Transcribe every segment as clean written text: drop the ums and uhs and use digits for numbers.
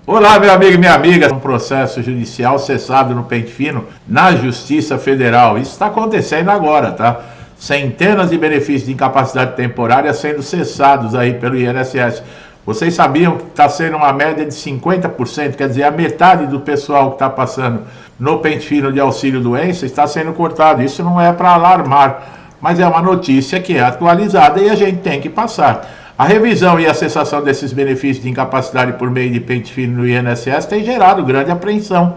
Olá, meu amigo e minha amiga. Um processo judicial cessado no pente fino na Justiça Federal. Isso está acontecendo agora, tá? Centenas de benefícios de incapacidade temporária sendo cessados aí pelo INSS. Vocês sabiam que está sendo uma média de 50%, quer dizer, a metade do pessoal que está passando no pente fino de auxílio-doença está sendo cortado. Isso não é para alarmar, mas é uma notícia que é atualizada e a gente tem que passar. A revisão e a cessação desses benefícios de incapacidade por meio de pente fino no INSS tem gerado grande apreensão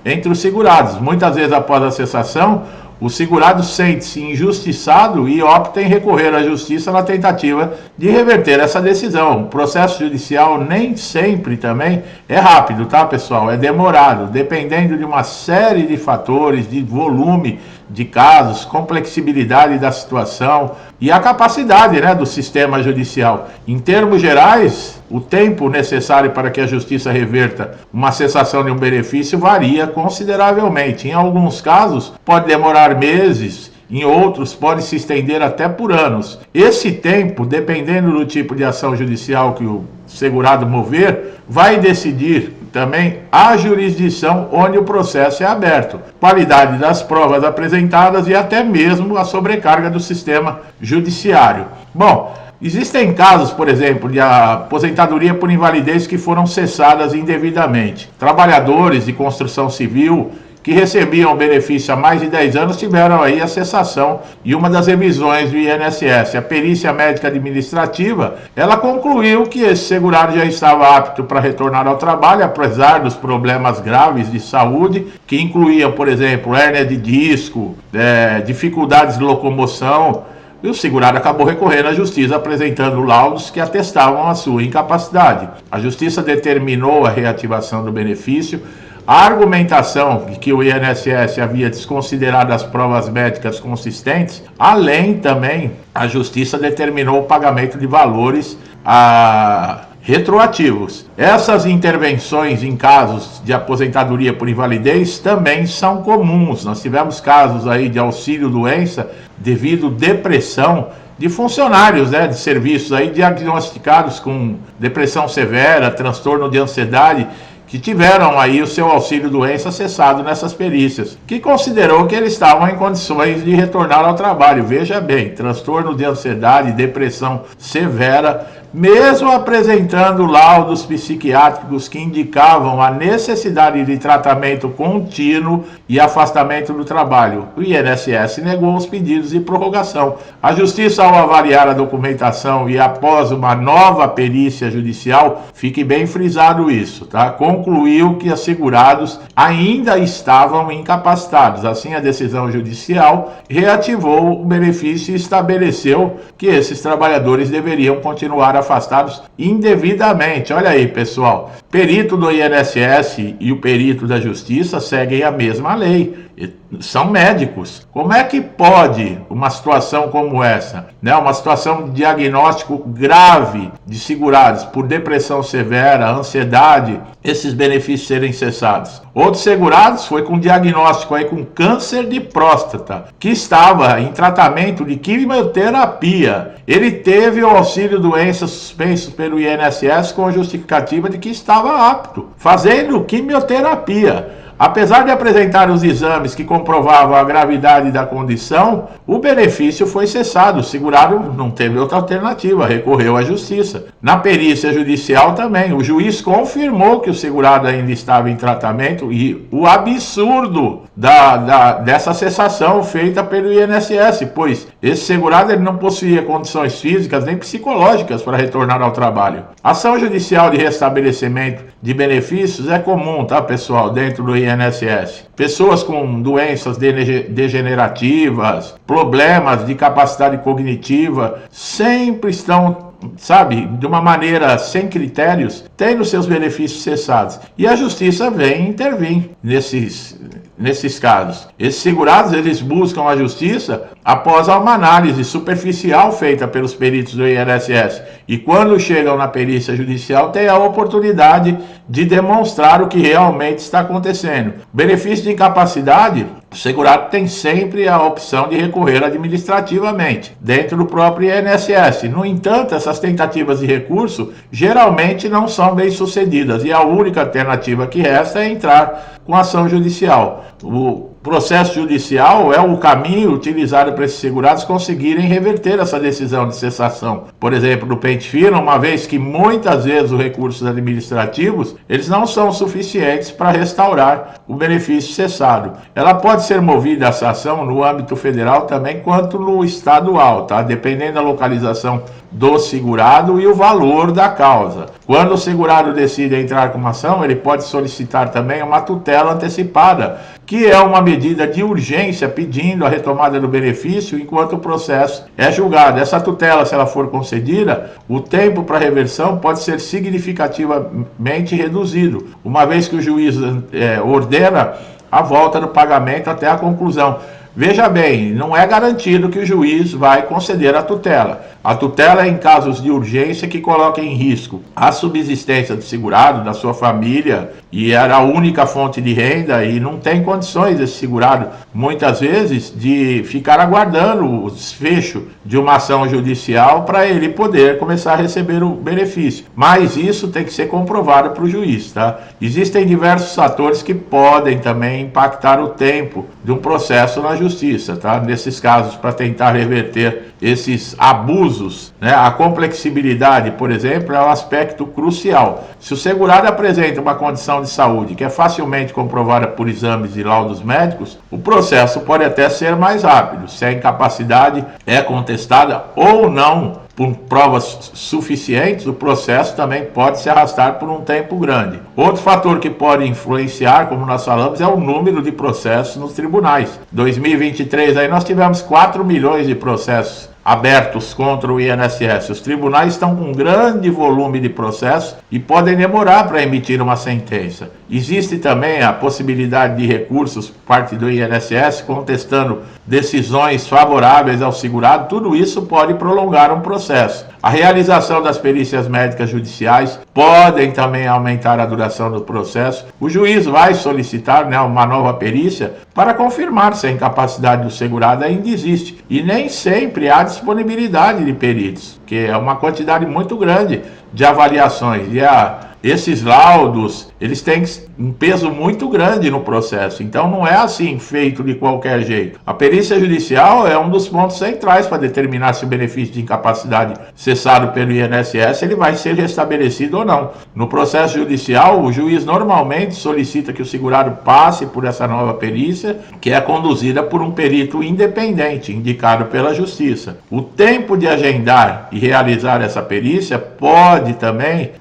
entre os segurados. Muitas vezes, após a cessação, o segurado sente-se injustiçado e opta em recorrer à justiça na tentativa de reverter essa decisão. O processo judicial nem sempre também é rápido, tá, pessoal? É demorado, dependendo de uma série de fatores, de volume de casos, complexibilidade da situação e a capacidade, do sistema judicial. Em termos gerais, o tempo necessário para que a justiça reverta uma cessação de um benefício varia consideravelmente. Em alguns casos, pode demorar meses, em outros pode se estender até por anos. Esse tempo, dependendo do tipo de ação judicial que o segurado mover, vai decidir também a jurisdição onde o processo é aberto, qualidade das provas apresentadas e até mesmo a sobrecarga do sistema judiciário. Bom, existem casos, por exemplo, de aposentadoria por invalidez que foram cessadas indevidamente. Trabalhadores de construção civil que recebiam benefício há mais de 10 anos tiveram aí a cessação e uma das revisões do INSS. A perícia médica administrativa, ela concluiu que esse segurado já estava apto para retornar ao trabalho, apesar dos problemas graves de saúde, que incluíam, por exemplo, hérnia de disco, dificuldades de locomoção, e o segurado acabou recorrendo à justiça apresentando laudos que atestavam a sua incapacidade. A justiça determinou a reativação do benefício. A argumentação de que o INSS havia desconsiderado as provas médicas consistentes, além também, a Justiça determinou o pagamento de valores retroativos. Essas intervenções em casos de aposentadoria por invalidez também são comuns. Nós tivemos casos aí de auxílio-doença devido à depressão de funcionários de serviços aí diagnosticados com depressão severa, transtorno de ansiedade, que tiveram aí o seu auxílio-doença cessado nessas perícias, que considerou que eles estavam em condições de retornar ao trabalho. Veja bem, transtorno de ansiedade, depressão severa, mesmo apresentando laudos psiquiátricos que indicavam a necessidade de tratamento contínuo e afastamento do trabalho. O INSS negou os pedidos de prorrogação. A Justiça, ao avaliar a documentação e após uma nova perícia judicial, fique bem frisado isso, tá? Concluiu que os segurados ainda estavam incapacitados. Assim, a decisão judicial reativou o benefício e estabeleceu que esses trabalhadores deveriam continuar afastados indevidamente. Olha aí, pessoal, perito do INSS e o perito da Justiça seguem a mesma lei. São médicos. Como é que pode uma situação como essa, uma situação de diagnóstico grave de segurados por depressão severa, ansiedade, esses benefícios serem cessados? Outros segurados foi com diagnóstico aí com câncer de próstata, que estava em tratamento de quimioterapia. Ele teve o auxílio-doença suspenso pelo INSS com a justificativa de que estava apto, fazendo quimioterapia. Apesar de apresentar os exames que comprovavam a gravidade da condição, o benefício foi cessado. O segurado não teve outra alternativa, recorreu à justiça. Na perícia judicial também, o juiz confirmou que o segurado ainda estava em tratamento e o absurdo dessa cessação feita pelo INSS, pois esse segurado ele não possuía condições físicas nem psicológicas para retornar ao trabalho. Ação judicial de restabelecimento de benefícios é comum, tá, pessoal, dentro do INSS. Pessoas com doenças degenerativas, problemas de capacidade cognitiva, sempre estão, de uma maneira sem critérios, tendo seus benefícios cessados. E a justiça vem intervir nesses casos. Esses segurados, eles buscam a justiça após uma análise superficial feita pelos peritos do INSS. E quando chegam na perícia judicial, tem a oportunidade de demonstrar o que realmente está acontecendo. O benefício de incapacidade, o segurado tem sempre a opção de recorrer administrativamente, dentro do próprio INSS. No entanto, essas tentativas de recurso geralmente não são bem-sucedidas e a única alternativa que resta é entrar com ação judicial. O processo judicial é o caminho utilizado para esses segurados conseguirem reverter essa decisão de cessação. Por exemplo, do pente fino, uma vez que muitas vezes os recursos administrativos eles não são suficientes para restaurar o benefício cessado. Ela pode ser movida essa ação no âmbito federal também quanto no estadual, tá? Dependendo da localização do segurado e o valor da causa. Quando o segurado decide entrar com uma ação, ele pode solicitar também uma tutela antecipada, que é uma medida de urgência pedindo a retomada do benefício enquanto o processo é julgado. Essa tutela, se ela for concedida, o tempo para reversão pode ser significativamente reduzido, uma vez que o juiz ordena a volta do pagamento até a conclusão. Veja bem, não é garantido que o juiz vai conceder a tutela. A tutela é em casos de urgência que coloca em risco a subsistência do segurado, da sua família, e era a única fonte de renda e não tem condições esse segurado, muitas vezes, de ficar aguardando o desfecho de uma ação judicial para ele poder começar a receber o benefício. Mas isso tem que ser comprovado para o juiz, tá? Existem diversos fatores que podem também impactar o tempo de um processo na justiça, tá? Nesses casos, para tentar reverter esses abusos, né? A complexibilidade, por exemplo, é um aspecto crucial. Se o segurado apresenta uma condição de saúde que é facilmente comprovada por exames e laudos médicos, o processo pode até ser mais rápido, se a incapacidade é contestada ou não por provas suficientes, o processo também pode se arrastar por um tempo grande. Outro fator que pode influenciar, como nós falamos, é o número de processos nos tribunais. Em 2023 aí nós tivemos 4 milhões de processos abertos contra o INSS. Os tribunais estão com um grande volume de processos e podem demorar para emitir uma sentença. Existe também a possibilidade de recursos por parte do INSS contestando decisões favoráveis ao segurado. Tudo isso pode prolongar um processo. A realização das perícias médicas judiciais podem também aumentar a duração do processo. O juiz vai solicitar, né, uma nova perícia para confirmar se a incapacidade do segurado ainda existe. E nem sempre há disponibilidade de peritos, que é uma quantidade muito grande de avaliações. E esses laudos, eles têm um peso muito grande no processo, então não é assim feito de qualquer jeito. A perícia judicial é um dos pontos centrais para determinar se o benefício de incapacidade cessado pelo INSS ele vai ser restabelecido ou não. No processo judicial, o juiz normalmente solicita que o segurado passe por essa nova perícia, que é conduzida por um perito independente, indicado pela Justiça. O tempo de agendar e realizar essa perícia pode também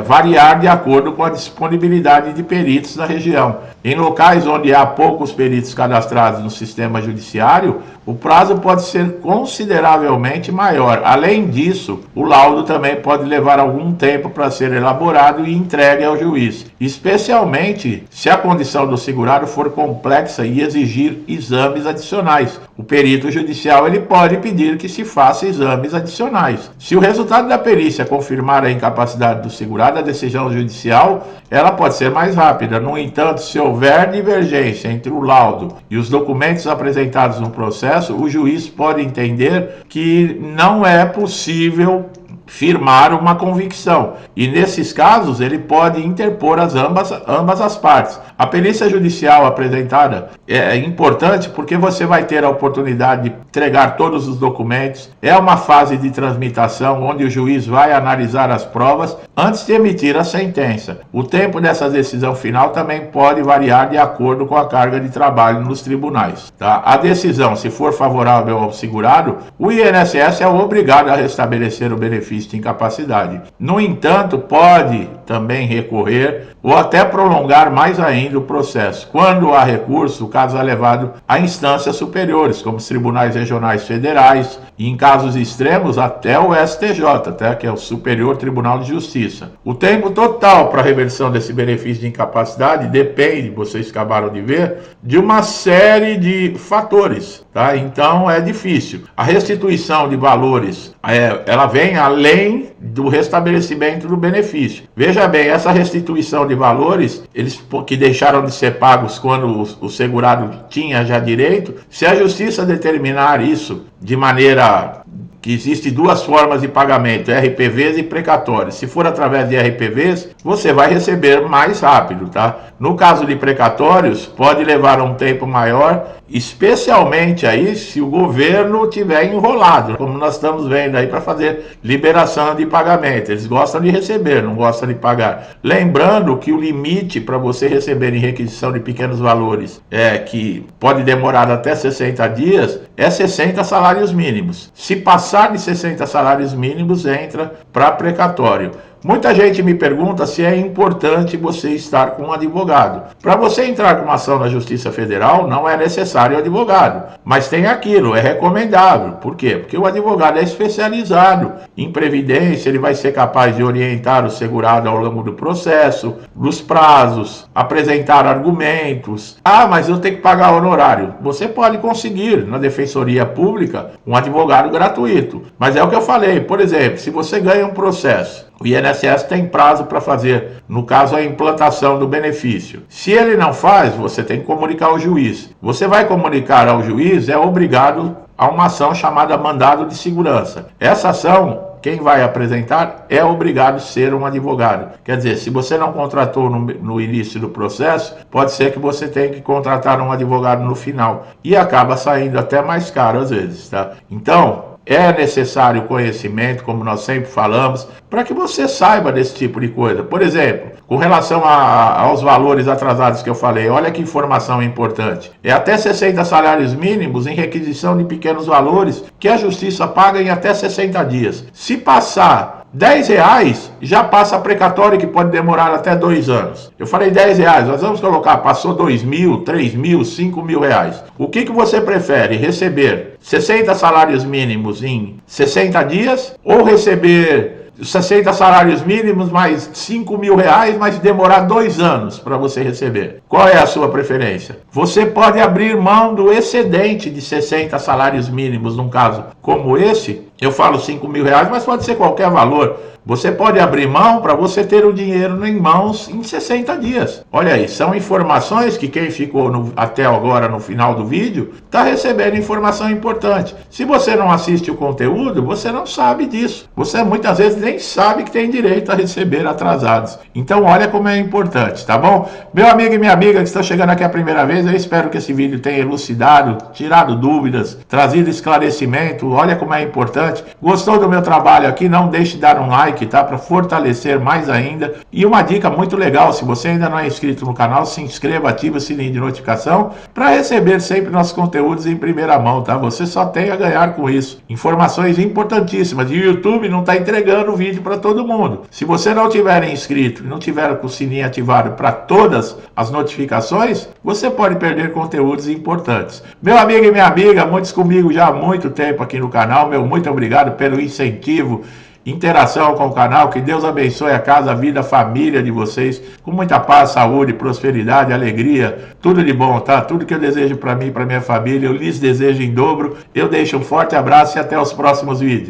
variar de acordo com a disponibilidade de peritos da região. Em locais onde há poucos peritos cadastrados no sistema judiciário, o prazo pode ser consideravelmente maior. Além disso, o laudo também pode levar algum tempo para ser elaborado e entregue ao juiz, especialmente se a condição do segurado for complexa e exigir exames adicionais. O perito judicial ele pode pedir que se faça exames adicionais. Se o resultado da perícia confirmar a incapacidade do segurado, a decisão judicial ela pode ser mais rápida. No entanto, se houver divergência entre o laudo e os documentos apresentados no processo, o juiz pode entender que não é possível firmar uma convicção, e nesses casos ele pode interpor ambas as partes. A perícia judicial apresentada é importante porque você vai ter a oportunidade de entregar todos os documentos, é uma fase de transmitação onde o juiz vai analisar as provas antes de emitir a sentença. O tempo dessa decisão final também pode variar de acordo com a carga de trabalho nos tribunais, tá? A decisão, se for favorável ao segurado, o INSS é obrigado a restabelecer o benefício de incapacidade. No entanto, pode também recorrer ou até prolongar mais ainda o processo. Quando há recurso, o caso é levado a instâncias superiores, como os tribunais regionais federais, e em casos extremos até o STJ, tá? Que é o Superior Tribunal de Justiça. O tempo total para a reversão desse benefício de incapacidade depende, vocês acabaram de ver, de uma série de fatores, tá? Então é difícil. A restituição de valores, ela vem além além do restabelecimento do benefício. Veja bem, essa restituição de valores, eles que deixaram de ser pagos quando o segurado tinha já direito, se a justiça determinar isso de maneira que existe duas formas de pagamento, RPVs e precatórios. Se for através de RPVs, você vai receber mais rápido, tá? No caso de precatórios, pode levar um tempo maior, especialmente aí se o governo tiver enrolado, como nós estamos vendo aí para fazer liberação de pagamento. Eles gostam de receber, não gostam de pagar. Lembrando que o limite para você receber em requisição de pequenos valores, que pode demorar até 60 dias, é 60 salários mínimos. Se passar de 60 salários mínimos, entra para precatório. Muita gente me pergunta se é importante você estar com um advogado. Para você entrar com uma ação na Justiça Federal, não é necessário advogado. Mas tem aquilo, é recomendável. Por quê? Porque o advogado é especializado em previdência, ele vai ser capaz de orientar o segurado ao longo do processo, dos prazos, apresentar argumentos. Ah, mas eu tenho que pagar honorário. Você pode conseguir na Defensoria Pública um advogado gratuito. Mas é o que eu falei, por exemplo, se você ganha um processo, o INSS tem prazo para fazer, no caso, a implantação do benefício. Se ele não faz, você tem que comunicar ao juiz. Você vai comunicar ao juiz, é obrigado a uma ação chamada mandado de segurança. Essa ação, quem vai apresentar é obrigado a ser um advogado. Quer dizer, se você não contratou no início do processo, pode ser que você tenha que contratar um advogado no final. E acaba saindo até mais caro às vezes, tá? Então, é necessário conhecimento, como nós sempre falamos, para que você saiba desse tipo de coisa. Por exemplo, com relação aos valores atrasados que eu falei, olha que informação importante. É até 60 salários mínimos em requisição de pequenos valores que a Justiça paga em até 60 dias. Se passar R$10, já passa precatório, que pode demorar até 2 anos. Eu falei R$10, nós vamos colocar, passou R$2.000, R$3.000, R$5.000. O que você prefere? Receber 60 salários mínimos em 60 dias ou receber 60 salários mínimos mais R$5.000, mas demorar 2 anos para você receber? Qual é a sua preferência? Você pode abrir mão do excedente de 60 salários mínimos, num caso como esse. Eu falo R$5.000, mas pode ser qualquer valor. Você pode abrir mão para você ter o dinheiro em mãos em 60 dias. Olha aí, são informações que quem ficou até agora no final do vídeo está recebendo informação importante. Se você não assiste o conteúdo, você não sabe disso. Você muitas vezes nem sabe que tem direito a receber atrasados. Então olha como é importante, tá bom? Meu amigo e minha amiga que estão chegando aqui a primeira vez, eu espero que esse vídeo tenha elucidado, tirado dúvidas, trazido esclarecimento. Olha como é importante. Gostou do meu trabalho aqui? Não deixe de dar um like, tá? Para fortalecer mais ainda. E uma dica muito legal, se você ainda não é inscrito no canal, se inscreva, ative o sininho de notificação para receber sempre nossos conteúdos em primeira mão, tá? Você só tem a ganhar com isso. Informações importantíssimas. E o YouTube não está entregando o vídeo para todo mundo. Se você não tiver inscrito e não tiver com o sininho ativado para todas as notificações, você pode perder conteúdos importantes. Meu amigo e minha amiga, muitos comigo já há muito tempo aqui no canal, meu muito obrigado pelo incentivo, interação com o canal. Que Deus abençoe a casa, a vida, a família de vocês, com muita paz, saúde, prosperidade, alegria, tudo de bom, tá? Tudo que eu desejo para mim e para minha família, eu lhes desejo em dobro. Eu deixo um forte abraço e até os próximos vídeos.